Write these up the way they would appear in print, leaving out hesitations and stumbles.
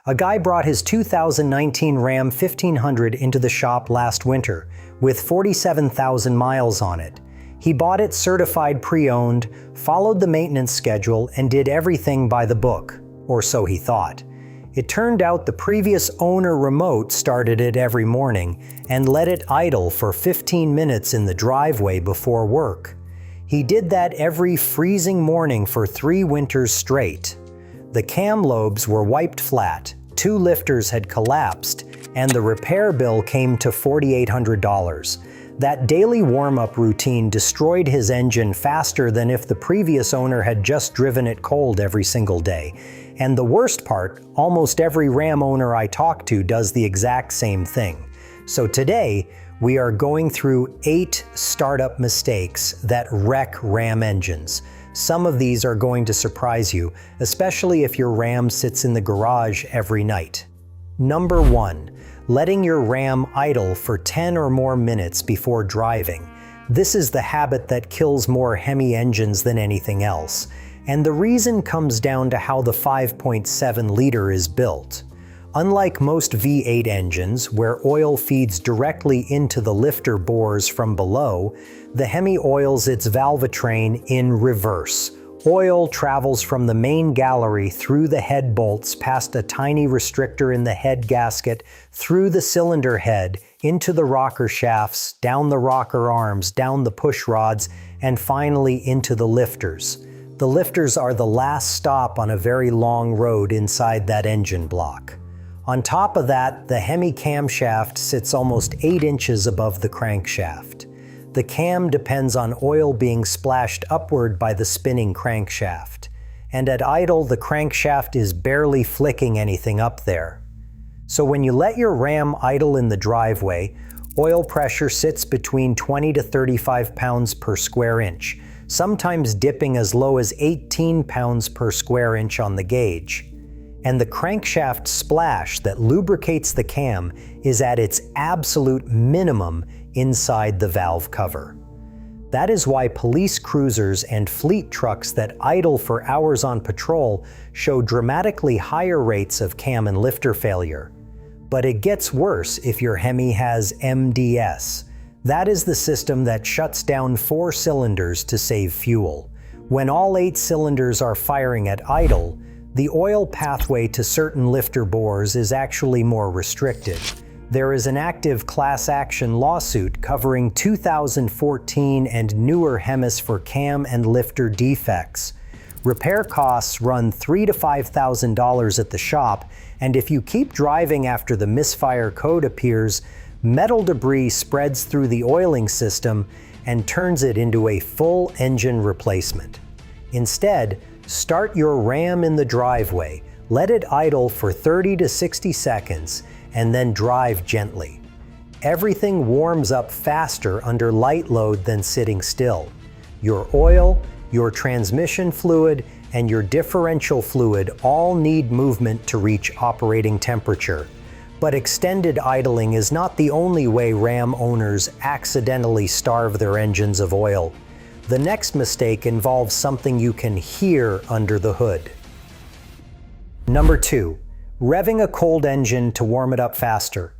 A guy brought his 2019 Ram 1500 into the shop last winter, with 47,000 miles on it. He bought it certified pre-owned, followed the maintenance schedule, and did everything by the book, or so he thought. It turned out the previous owner remote started it every morning and let it idle for 15 minutes in the driveway before work. He did that every freezing morning for 3 winters straight. The cam lobes were wiped flat, 2 lifters had collapsed, and the repair bill came to $4,800. That daily warm-up routine destroyed his engine faster than if the previous owner had just driven it cold every single day. And the worst part, almost every Ram owner I talk to does the exact same thing. So today, we are going through 8 startup mistakes that wreck Ram engines. Some of these are going to surprise you, especially if your Ram sits in the garage every night. Number 1. Letting your Ram idle for 10 or more minutes before driving. This is the habit that kills more Hemi engines than anything else. And the reason comes down to how the 5.7 liter is built. Unlike most V8 engines, where oil feeds directly into the lifter bores from below, the Hemi oils its valvetrain in reverse. Oil travels from the main gallery through the head bolts past a tiny restrictor in the head gasket, through the cylinder head, into the rocker shafts, down the rocker arms, down the push rods, and finally into the lifters. The lifters are the last stop on a very long road inside that engine block. On top of that, the Hemi camshaft sits almost 8 inches above the crankshaft. The cam depends on oil being splashed upward by the spinning crankshaft. And at idle, the crankshaft is barely flicking anything up there. So when you let your Ram idle in the driveway, oil pressure sits between 20 to 35 pounds per square inch, sometimes dipping as low as 18 pounds per square inch on the gauge. And the crankshaft splash that lubricates the cam is at its absolute minimum inside the valve cover. That is why police cruisers and fleet trucks that idle for hours on patrol show dramatically higher rates of cam and lifter failure. But it gets worse if your Hemi has MDS. That is the system that shuts down 4 cylinders to save fuel. When all 8 cylinders are firing at idle, the oil pathway to certain lifter bores is actually more restricted. There is an active class action lawsuit covering 2014 and newer Hemis for cam and lifter defects. Repair costs run $3,000 to $5,000 at the shop, and if you keep driving after the misfire code appears, metal debris spreads through the oiling system and turns it into a full engine replacement. Instead, start your Ram in the driveway, let it idle for 30 to 60 seconds, and then drive gently. Everything warms up faster under light load than sitting still. Your oil, your transmission fluid, and your differential fluid all need movement to reach operating temperature. But extended idling is not the only way Ram owners accidentally starve their engines of oil. The next mistake involves something you can hear under the hood. Number 2. Revving a cold engine to warm it up faster.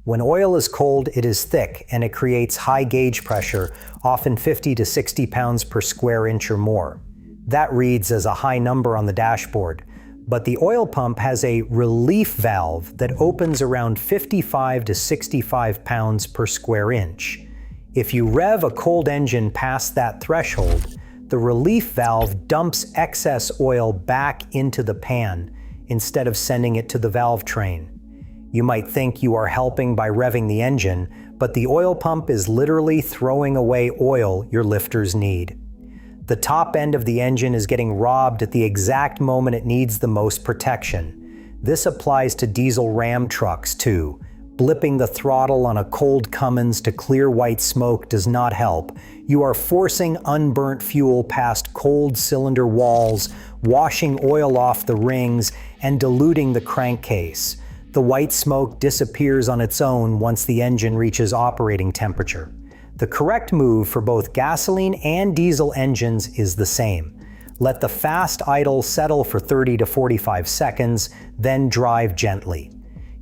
When oil is cold, it is thick and it creates high gauge pressure, often 50 to 60 pounds per square inch or more. That reads as a high number on the dashboard, but the oil pump has a relief valve that opens around 55 to 65 pounds per square inch. If you rev a cold engine past that threshold, the relief valve dumps excess oil back into the pan instead of sending it to the valve train. You might think you are helping by revving the engine, but the oil pump is literally throwing away oil your lifters need. The top end of the engine is getting robbed at the exact moment it needs the most protection. This applies to diesel Ram trucks too. Blipping the throttle on a cold Cummins to clear white smoke does not help. You are forcing unburnt fuel past cold cylinder walls, washing oil off the rings, and diluting the crankcase. The white smoke disappears on its own once the engine reaches operating temperature. The correct move for both gasoline and diesel engines is the same. Let the fast idle settle for 30 to 45 seconds, then drive gently.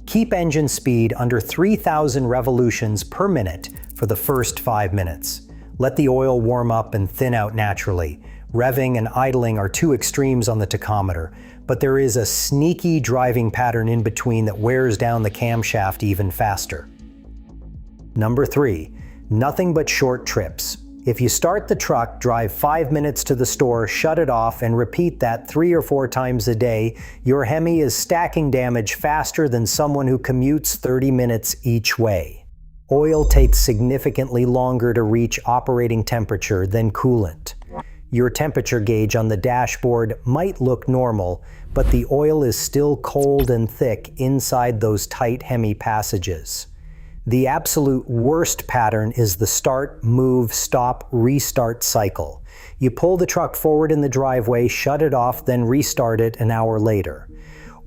Keep engine speed under 3,000 revolutions per minute for the first 5 minutes. Let the oil warm up and thin out naturally. Revving and idling are two extremes on the tachometer, but there is a sneaky driving pattern in between that wears down the camshaft even faster. Number 3, nothing but short trips. If you start the truck, drive 5 minutes to the store, shut it off, and repeat that 3 or 4 times a day, your Hemi is stacking damage faster than someone who commutes 30 minutes each way. Oil takes significantly longer to reach operating temperature than coolant. Your temperature gauge on the dashboard might look normal, but the oil is still cold and thick inside those tight Hemi passages. The absolute worst pattern is the start, move, stop, restart cycle. You pull the truck forward in the driveway, shut it off, then restart it an hour later.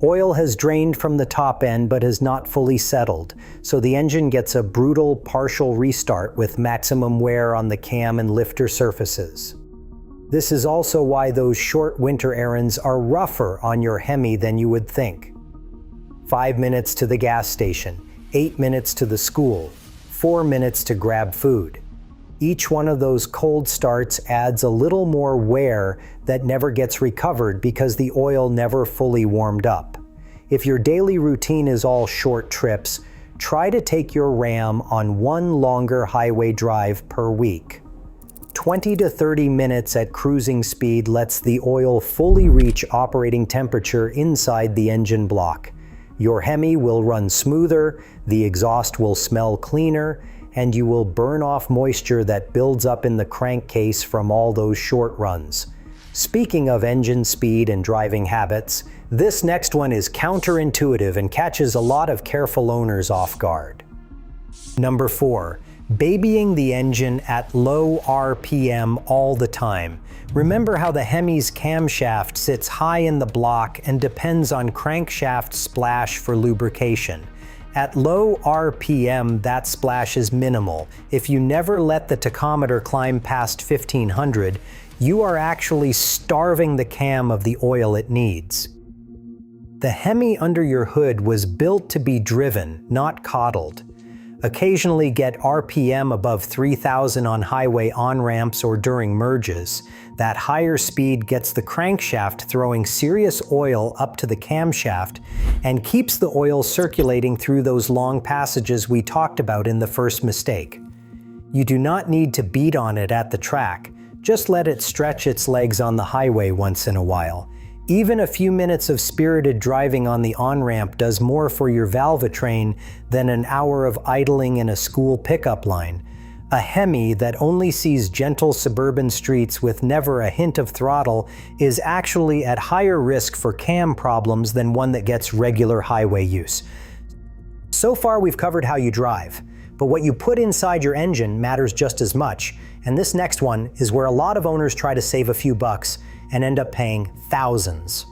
Oil has drained from the top end but has not fully settled, so the engine gets a brutal partial restart with maximum wear on the cam and lifter surfaces. This is also why those short winter errands are rougher on your Hemi than you would think. 5 minutes to the gas station, 8 minutes to the school, 4 minutes to grab food. Each one of those cold starts adds a little more wear that never gets recovered because the oil never fully warmed up. If your daily routine is all short trips, try to take your Ram on one longer highway drive per week. 20 to 30 minutes at cruising speed lets the oil fully reach operating temperature inside the engine block. Your Hemi will run smoother, the exhaust will smell cleaner, and you will burn off moisture that builds up in the crankcase from all those short runs. Speaking of engine speed and driving habits, this next one is counterintuitive and catches a lot of careful owners off guard. Number 4. Babying the engine at low RPM all the time. Remember how the Hemi's camshaft sits high in the block and depends on crankshaft splash for lubrication. At low RPM, that splash is minimal. If you never let the tachometer climb past 1500, you are actually starving the cam of the oil it needs. The Hemi under your hood was built to be driven, not coddled. Occasionally get RPM above 3,000 on highway on-ramps or during merges. That higher speed gets the crankshaft throwing serious oil up to the camshaft and keeps the oil circulating through those long passages we talked about in the first mistake. You do not need to beat on it at the track, just let it stretch its legs on the highway once in a while. Even a few minutes of spirited driving on the on-ramp does more for your valvetrain than an hour of idling in a school pickup line. A Hemi that only sees gentle suburban streets with never a hint of throttle is actually at higher risk for cam problems than one that gets regular highway use. So far we've covered how you drive, but what you put inside your engine matters just as much, and this next one is where a lot of owners try to save a few bucks and end up paying thousands.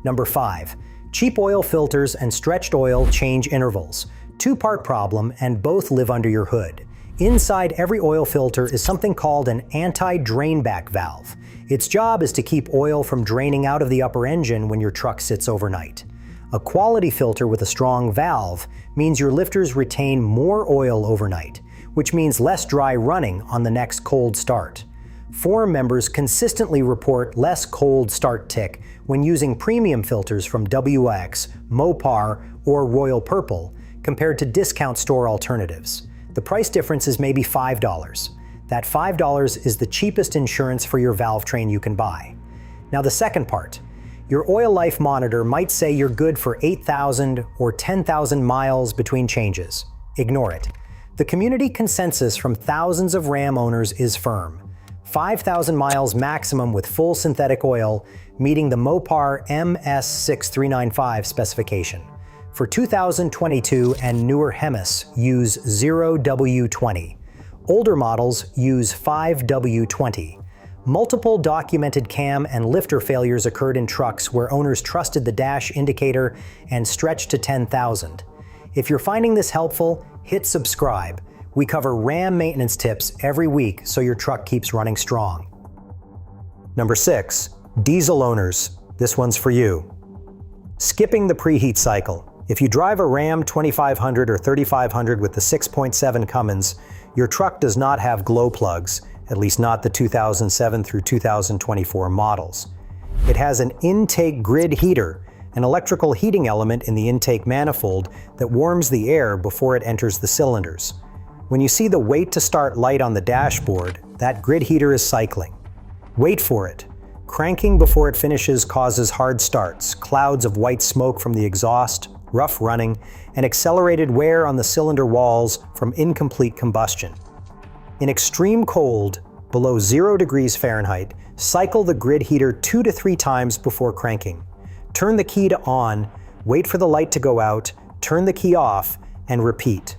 Number 5. Cheap oil filters and stretched oil change intervals. Two-part problem, and both live under your hood. Inside every oil filter is something called an anti-drainback valve. Its job is to keep oil from draining out of the upper engine when your truck sits overnight. A quality filter with a strong valve means your lifters retain more oil overnight, which means less dry running on the next cold start. Forum members consistently report less cold start tick when using premium filters from WX, Mopar, or Royal Purple compared to discount store alternatives. The price difference is maybe $5. That $5 is the cheapest insurance for your valve train you can buy. Now the second part. Your oil life monitor might say you're good for 8,000 or 10,000 miles between changes. Ignore it. The community consensus from thousands of Ram owners is firm. 5,000 miles maximum with full synthetic oil, meeting the Mopar MS6395 specification. For 2022 and newer Hemis, use 0W20. Older models use 5W20. Multiple documented cam and lifter failures occurred in trucks where owners trusted the dash indicator and stretched to 10,000. If you're finding this helpful, hit subscribe. We cover Ram maintenance tips every week so your truck keeps running strong. Number 6. Diesel owners, this one's for you. Skipping the preheat cycle. If you drive a Ram 2500 or 3500 with the 6.7 Cummins, your truck does not have glow plugs, at least not the 2007 through 2024 models. It has an intake grid heater, an electrical heating element in the intake manifold that warms the air before it enters the cylinders. When you see the wait to start light on the dashboard, that grid heater is cycling. Wait for it. Cranking before it finishes causes hard starts, clouds of white smoke from the exhaust, rough running, and accelerated wear on the cylinder walls from incomplete combustion. In extreme cold, below 0 degrees Fahrenheit, cycle the grid heater 2 to 3 times before cranking. Turn the key to on, wait for the light to go out, turn the key off, and repeat.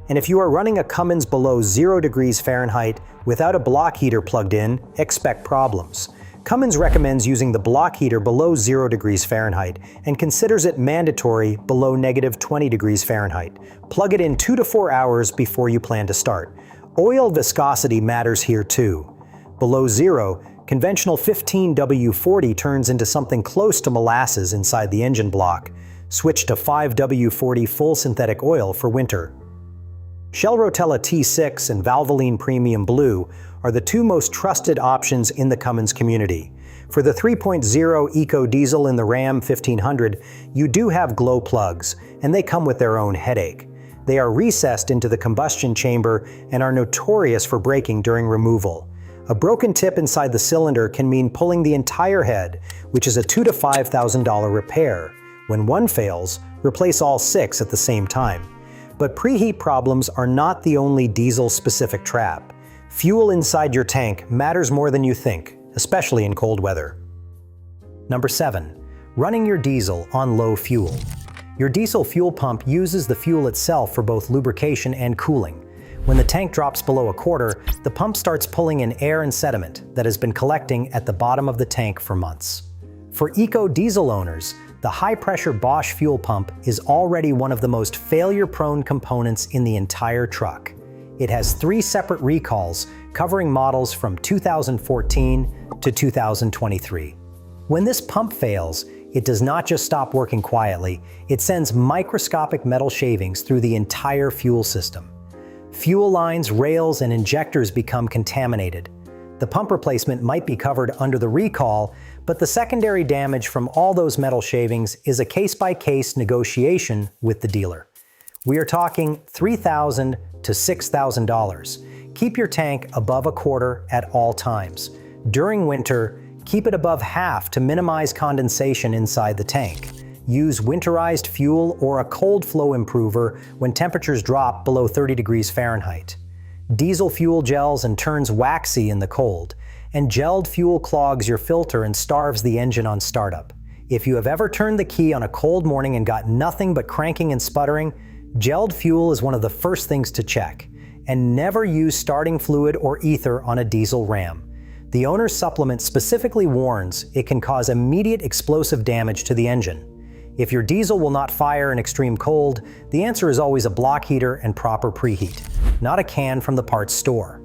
And if you are running a Cummins below 0 degrees Fahrenheit without a block heater plugged in, expect problems. Cummins recommends using the block heater below 0 degrees Fahrenheit and considers it mandatory below -20 degrees Fahrenheit. Plug it in 2 to 4 hours before you plan to start. Oil viscosity matters here too. Below 0, conventional 15W40 turns into something close to molasses inside the engine block. Switch to 5W40 full synthetic oil for winter. Shell Rotella T6 and Valvoline Premium Blue are the two most trusted options in the Cummins community. For the 3.0 Eco Diesel in the Ram 1500, you do have glow plugs, and they come with their own headache. They are recessed into the combustion chamber and are notorious for breaking during removal. A broken tip inside the cylinder can mean pulling the entire head, which is a $2,000 to $5,000 repair. When one fails, replace all 6 at the same time. But preheat problems are not the only diesel-specific trap. Fuel inside your tank matters more than you think, especially in cold weather. Number 7. Running your diesel on low fuel. Your diesel fuel pump uses the fuel itself for both lubrication and cooling. When the tank drops below a quarter, the pump starts pulling in air and sediment that has been collecting at the bottom of the tank for months. For eco diesel owners, the high-pressure Bosch fuel pump is already one of the most failure-prone components in the entire truck. It has 3 separate recalls covering models from 2014 to 2023. When this pump fails, it does not just stop working quietly, it sends microscopic metal shavings through the entire fuel system. Fuel lines, rails, and injectors become contaminated. The pump replacement might be covered under the recall, but the secondary damage from all those metal shavings is a case-by-case negotiation with the dealer. We are talking $3,000 to $6,000. Keep your tank above a quarter at all times. During winter, keep it above half to minimize condensation inside the tank. Use winterized fuel or a cold flow improver when temperatures drop below 30 degrees Fahrenheit. Diesel fuel gels and turns waxy in the cold, and gelled fuel clogs your filter and starves the engine on startup. If you have ever turned the key on a cold morning and got nothing but cranking and sputtering, gelled fuel is one of the first things to check. And never use starting fluid or ether on a diesel Ram. The owner's supplement specifically warns it can cause immediate explosive damage to the engine. If your diesel will not fire in extreme cold, the answer is always a block heater and proper preheat, not a can from the parts store.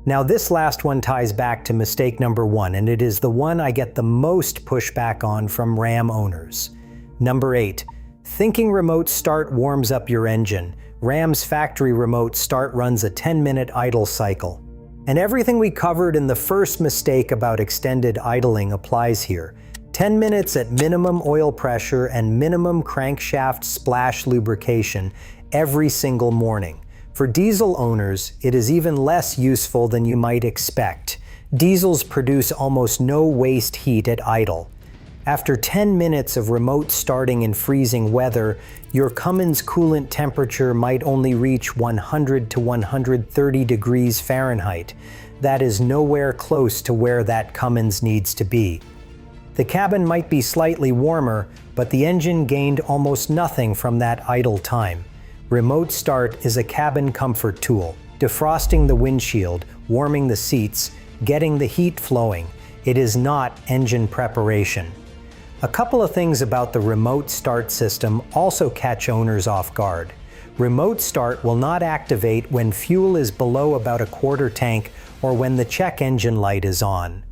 Now this last one ties back to mistake number 1, and it is the one I get the most pushback on from Ram owners. Number 8, thinking remote start warms up your engine. Ram's factory remote start runs a 10-minute idle cycle. And everything we covered in the first mistake about extended idling applies here. 10 minutes at minimum oil pressure and minimum crankshaft splash lubrication every single morning. For diesel owners, it is even less useful than you might expect. Diesels produce almost no waste heat at idle. After 10 minutes of remote starting in freezing weather, your Cummins coolant temperature might only reach 100 to 130 degrees Fahrenheit. That is nowhere close to where that Cummins needs to be. The cabin might be slightly warmer, but the engine gained almost nothing from that idle time. Remote start is a cabin comfort tool, defrosting the windshield, warming the seats, getting the heat flowing. It is not engine preparation. A couple of things about the remote start system also catch owners off guard. Remote start will not activate when fuel is below about a quarter tank or when the check engine light is on.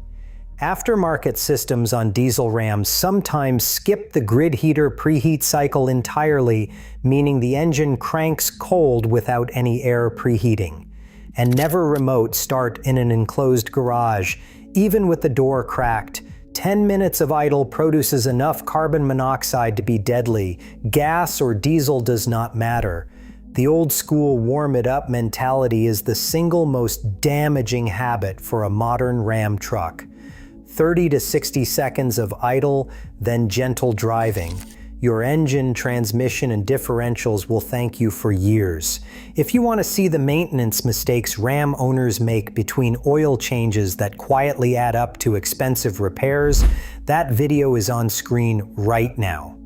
Aftermarket systems on diesel Rams sometimes skip the grid heater preheat cycle entirely, meaning the engine cranks cold without any air preheating. And never remote start in an enclosed garage, even with the door cracked. 10 minutes of idle produces enough carbon monoxide to be deadly. Gas or diesel does not matter. The old-school warm-it-up mentality is the single most damaging habit for a modern Ram truck. 30 to 60 seconds of idle, then gentle driving. Your engine, transmission, and differentials will thank you for years. If you want to see the maintenance mistakes Ram owners make between oil changes that quietly add up to expensive repairs, that video is on screen right now.